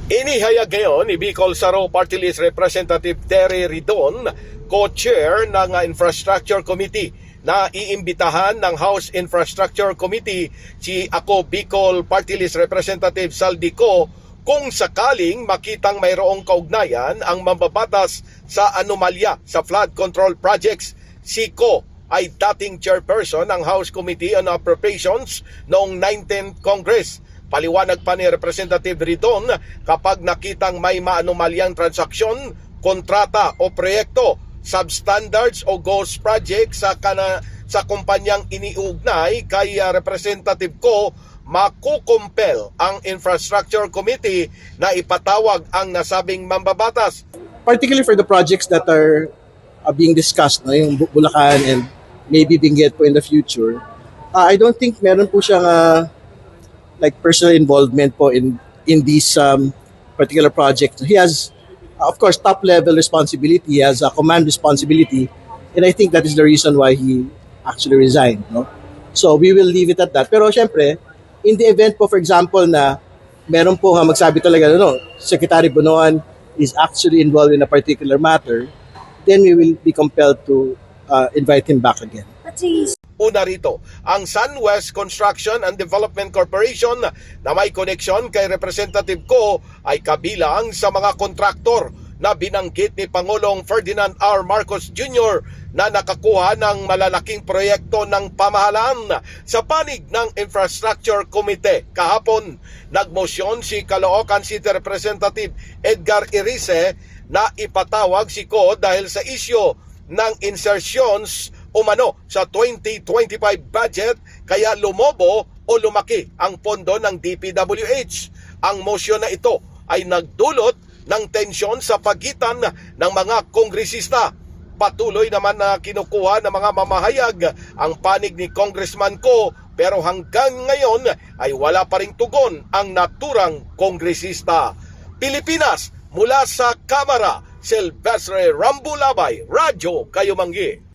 Inihayag ngayon ni Bicol Saro Party List Representative Terry Ridon, co-chair ng Infrastructure Committee, na iimbitahan ng House Infrastructure Committee si ako Bicol Party List Representative Saldico kung sakaling makitang mayroong kaugnayan ang mambabatas sa anomalya sa flood control projects. Si Ko ay dating chairperson ng House Committee on Appropriations noong 19th Congress. Paliwanag pa ni Representative Ridon, kapag nakitang may maanomalyang transaksyon, kontrata o proyekto, substandards o ghost project sa kumpanyang iniugnay kay Representative Ko, makukumpel ang Infrastructure Committee na ipatawag ang nasabing mambabatas. Particularly for the projects that are being discussed, no, yung Bulacan and maybe Benguet po in the future, I don't think meron po siyang like personal involvement po in these particular projects. He has, of course, top level responsibility. He has a command responsibility, and I think that is the reason why he actually resigned. No? So we will leave it at that. Pero syempre, in the event po, for example, na meron po magsabi talaga, no, Secretary Bonoan is actually involved in a particular matter, then we will be compelled to invite him back again. Una rito, ang SunWest Construction and Development Corporation na may koneksyon kay Representative Ko ay kabilang sa mga kontraktor na binanggit ni Pangulong Ferdinand R. Marcos Jr. na nakakuha ng malalaking proyekto ng pamahalaan. Sa panig ng Infrastructure Committee kahapon, nagmosyon si Caloocan City Representative Edgar Irice na ipatawag si Ko dahil sa isyo ng insertions umano sa 2025 budget, kaya lumobo o lumaki ang pondo ng DPWH. Ang motion na ito ay nagdulot ng tensyon sa pagitan ng mga kongresista. Patuloy naman na kinukuha ng mga mamahayag ang panig ni Congressman Ko, pero hanggang ngayon ay wala pa ring tugon ang naturang kongresista. Pilipinas, mula sa Kamara, Silvestre Rambulabay, Radyo Kayumanggi.